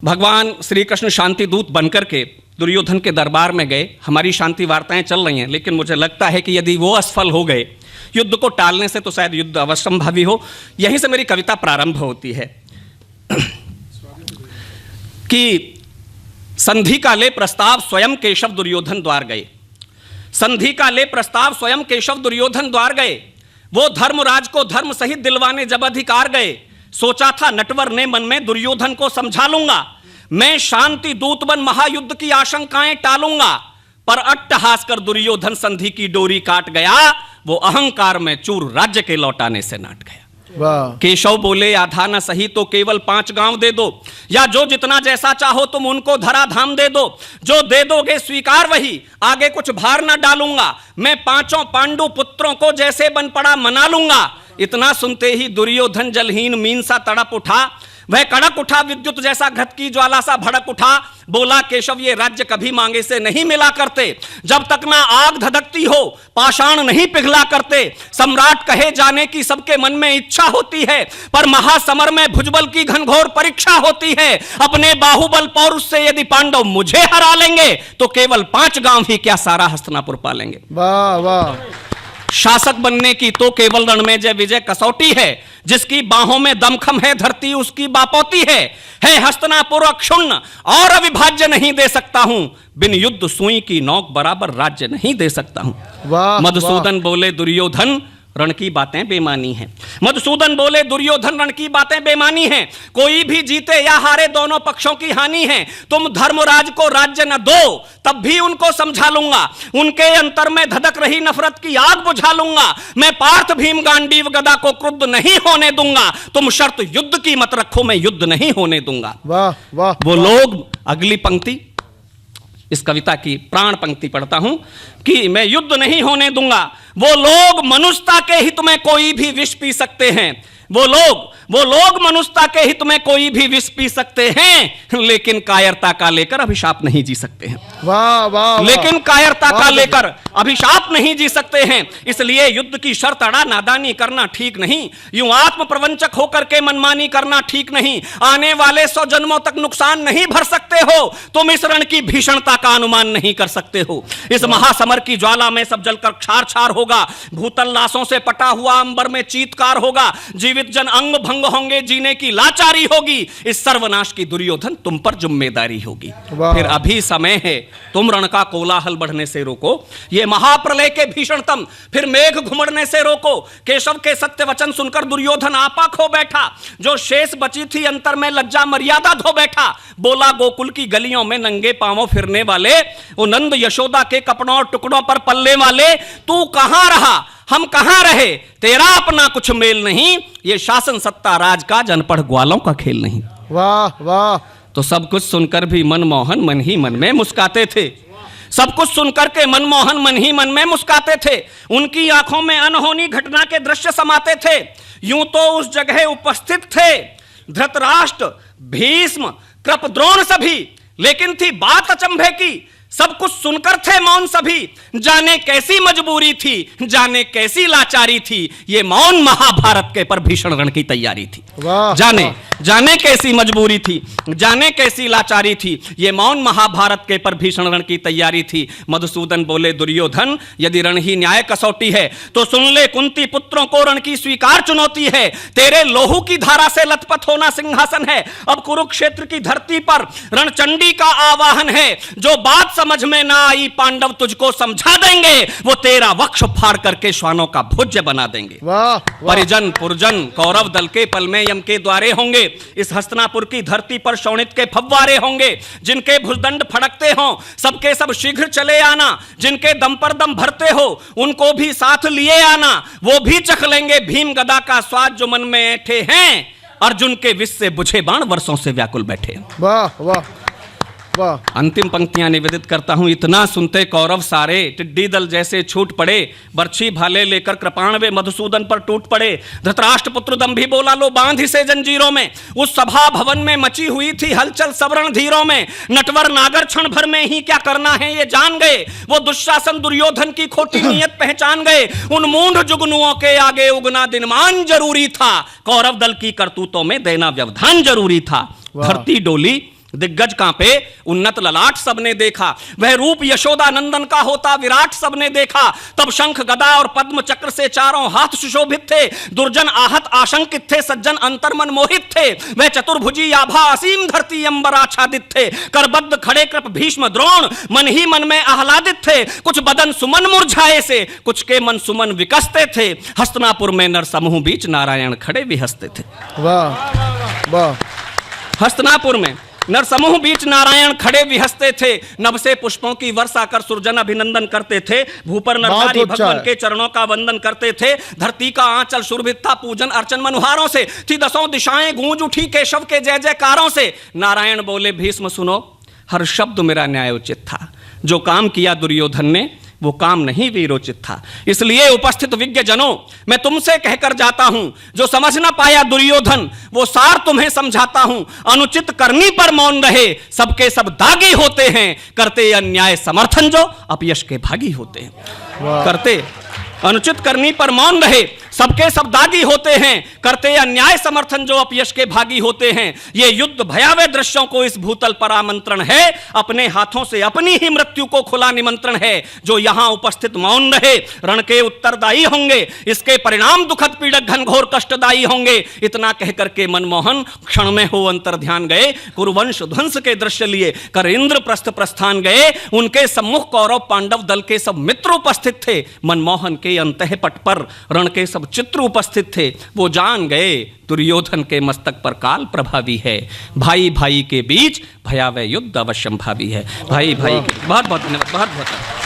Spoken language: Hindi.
भगवान श्री कृष्ण शांति दूत बनकर के दुर्योधन के दरबार में गए। हमारी शांति वार्ताएं चल रही हैं, लेकिन मुझे लगता है कि यदि वो असफल हो गए युद्ध को टालने से, तो शायद युद्ध अवश्यंभावी हो। यहीं से मेरी कविता प्रारंभ होती है कि संधि का ले प्रस्ताव स्वयं केशव दुर्योधन द्वार गए। संधि का ले प्रस्ताव स्वयं केशव दुर्योधन द्वार गए। वो धर्मराज को धर्म सहित दिलवाने जब अधिकार गए। सोचा था नटवर ने मन में दुर्योधन को समझा लूंगा, मैं शांति दूत बन महायुद्ध की आशंकाएं टालूंगा। पर अट्टहास कर दुर्योधन संधि की डोरी काट गया। वो अहंकार में चूर राज्य के लौटाने से नाट गया। केशव बोले आधा न सही तो केवल 5 गांव दे दो, या जो जितना जैसा चाहो तुम उनको धराधाम दे दो। जो दे दोगे स्वीकार वही, आगे कुछ भार न डालूंगा। मैं 5 पांडु पुत्रों को जैसे बन पड़ा मना लूंगा। इतना सुनते ही दुर्योधन जलहीन मीन सा तड़प उठा। वह कड़क उठा, विद्युत जैसा घृत की ज्वाला सा भड़क उठा। बोला केशव ये राज्य कभी मांगे से नहीं मिला करते। जब तक ना आग धधकती हो पाषाण नहीं पिघला करते। सम्राट कहे जाने की सबके मन में इच्छा होती है, पर महासमर में भुजबल की घनघोर परीक्षा होती है। अपने बाहुबल पौरुष से यदि पांडव मुझे हरा लेंगे तो केवल 5 गांव ही क्या सारा हस्तिनापुर पालेंगे। वाह वाह। शासक बनने की तो केवल रण में जय विजय कसौटी है। जिसकी बाहों में दमखम है धरती उसकी बापौती है। हस्तिनापुर अक्षुण्ण और अविभाज्य नहीं दे सकता हूं। बिन युद्ध सुई की नौक बराबर राज्य नहीं दे सकता हूं। मधुसूदन बोले दुर्योधन रण की बातें बेमानी हैं। मधुसूदन बोले दुर्योधन रण की बातें बेमानी हैं। कोई भी जीते या हारे दोनों पक्षों की हानि है। तुम धर्मराज को राज्य न दो तब भी उनको समझा लूंगा। उनके अंतर में धधक रही नफरत की आग बुझा लूंगा। मैं पार्थ भीम गांडीव गदा को क्रुद्ध नहीं होने दूंगा। तुम शर्त युद्ध की मत रखो, मैं युद्ध नहीं होने दूंगा। वाह वाह। वो लोग, अगली पंक्ति इस कविता की प्राण पंक्ति पढ़ता हूं कि मैं युद्ध नहीं होने दूंगा। वो लोग मनुष्यता के हित में कोई भी विष पी सकते हैं। वो लोग मनुष्यता के हित में कोई भी विष पी सकते हैं, लेकिन कायरता का लेकर अभिशाप नहीं जी सकते हैं। वाह वाह। लेकिन कायरता का लेकर अभिशाप नहीं जी सकते हैं। इसलिए युद्ध की शर्त अड़ा नादानी करना ठीक नहीं। यूं आत्म प्रवंचक होकर के मनमानी करना ठीक नहीं। आने वाले 100 जन्मों तक नुकसान नहीं भर सकते हो। तुम इस रण की भीषणता का अनुमान नहीं कर सकते हो। इस महासमर की ज्वाला में सब जलकर क्षार क्षार होगा। भूतल लाशों से पटा हुआ अंबर में चीत्कार होगा। जीवित जन अंग भंग होंगे, जीने की लाचारी होगी। इस सर्वनाश की दुर्योधन तुम पर जिम्मेदारी होगी। फिर अभी समय है, तुम रण का कोलाहल बढ़ने से रोको। ये महाप्रलय के भीषणतम फिर मेघ घुमड़ने से रोको। केशव के सत्य वचन सुनकर दुर्योधन आपा खो बैठा। जो शेष बची थी अंतर में लज्जा मर्यादा धो बैठा। बोला गोकुल की गलियों में नंगे पांवों फिरने वाले, वो नंद यशोदा के कपड़ों और टुकड़ों पर पल्ले वाले, तू कहां रहा हम कहां रहे, तेरा अपना कुछ मेल नहीं। ये शासन सत्ता राज का जनपढ़ ग्वालों का खेल नहीं। वाह वाह। तो सब कुछ सुनकर भी मनमोहन मन ही मन में मुस्काते थे। सब कुछ सुनकर के मनमोहन मन ही मन में मुस्काते थे। उनकी आंखों में अनहोनी घटना के दृश्य समाते थे। यूं तो उस जगह उपस्थित थे धृतराष्ट्र, भीष्म, कृप, द्रोण सभी, लेकिन थी बात अचंभे की। सब कुछ सुनकर थे मौन सभी। जाने कैसी मजबूरी थी, जाने कैसी लाचारी थी। ये मौन महाभारत के पर भीषण रण की तैयारी थी। जाने कैसी मजबूरी थी, जाने कैसी लाचारी थी। ये मौन महाभारत के पर भीषण रण की तैयारी थी। मधुसूदन बोले दुर्योधन यदि रण ही न्याय कसौटी है तो सुन ले कुंती पुत्रों को रण की स्वीकार चुनौती है। तेरे लोहू की धारा से लथपथ होना सिंहासन है। अब कुरुक्षेत्र की धरती पर रणचंडी का आवाहन है। जो बात समझ में ना आई पांडव तुझको समझा देंगे। वो तेरा वक्ष फाड़ करके श्वानों का भोज्य बना देंगे। परिजन पुरजन कौरव दल के पल में यम के द्वारे होंगे। इस हस्तिनापुर की धरती पर शोणित के फव्वारे होंगे। जिनके भुजदंड फड़कते हो सबके सब शीघ्र चले आना। जिनके दम पर दम भरते हो उनको भी साथ लिए आना। वो भी चख लेंगे भीम गदा का स्वाद जो मन में ऐठे हैं। अर्जुन के विष से बुझे बाण वर्षों से व्याकुल बैठे। वाह वाह। अंतिम पंक्तियां निवेदित करता हूं। इतना सुनते कौरव सारे टिड्डी दल जैसे छूट पड़े। बर्छी भाले लेकर कृपाणवे मधुसूदन पर टूट पड़े। धृतराष्ट्र पुत्र दंभी बोला लो बांध से जंजीरों में। उस सभा भवन में मची हुई थी हलचल सबरण धीरों में। नटवर नागर क्षण भर में ही क्या करना है ये जान गए। वो दुशासन दुर्योधन की खोटी नीयत पहचान गए। उन मूढ़ जुगनुओं के आगे उगना दिनमान जरूरी था। कौरव दल की करतूतों में देना व्यवधान जरूरी था। धरती डोली दिग्गज कांपे, उन्नत ललाट सबने देखा। वह रूप यशोदा नंदन का होता विराट सबने देखा। तब शंख गदा और पद्म चक्र से चारों हाथ सुशोभित थे। दुर्जन आहत आशंकित थे, सज्जन अंतर्मन मोहित थे। वह चतुर्भुजी आभा असीम धरती अंबर आच्छादित थे। करबद्ध खड़े कृप भीष्म द्रोण मन ही मन में आह्लादित थे। कुछ बदन सुमन मुरझाए से, कुछ के मन सुमन विकसते थे। हस्तिनापुर में नर समूह बीच नारायण खड़े भी हंसते थे। वाह वाह। हस्तिनापुर में नर समूह बीच नारायण खड़े भी हंसते थे। नभ से पुष्पों की वर्षा कर सुरजन अभिनंदन करते थे। भूपर नरनारी भगवान के चरणों का वंदन करते थे। धरती का आंचल शोभित था पूजन अर्चन मनुहारों से। थी दसों दिशाएं गूंज उठी केशव के जय जयकारों से। नारायण बोले भीष्म सुनो, हर शब्द मेरा न्यायोचित था। जो काम किया दुर्योधन ने वो काम नहीं वीरोचित था। इसलिए उपस्थित विज्ञ जनों, मैं तुमसे कहकर जाता हूं, जो समझ ना पाया दुर्योधन वो सार तुम्हें समझाता हूं। अनुचित करनी पर मौन रहे, सबके सब दागी होते हैं। करते अन्याय समर्थन जो अपयश के भागी होते हैं। करते अनुचित करनी पर मौन रहे, सबके सब दागी होते हैं। करते अन्याय समर्थन जो अपयश के भागी होते हैं। ये युद्ध भयावह दृश्यों को इस भूतल पर आमंत्रण है। अपने हाथों से अपनी ही मृत्यु को खुला निमंत्रण है। जो यहां उपस्थित मौन रहे, रण के उत्तरदायी होंगे। इसके परिणाम दुखद पीड़क घनघोर कष्टदायी होंगे। इतना कहकर के मनमोहन क्षण में हो अंतर ध्यान गए। कुरुवंश ध्वंस के दृश्य लिए कर इंद्रप्रस्थ प्रस्थान गए। उनके सम्मुख कौरव पांडव दल के सब मित्र उपस्थित थे। मनमोहन के अंतःपट पर रण के सब चित्र उपस्थित थे। वो जान गए दुर्योधन के मस्तक पर काल प्रभावी है। भाई भाई के बीच भयावह युद्ध अवश्यंभावी है। भाई भाई बहुत बहुत धन्यवाद। बहुत बहुत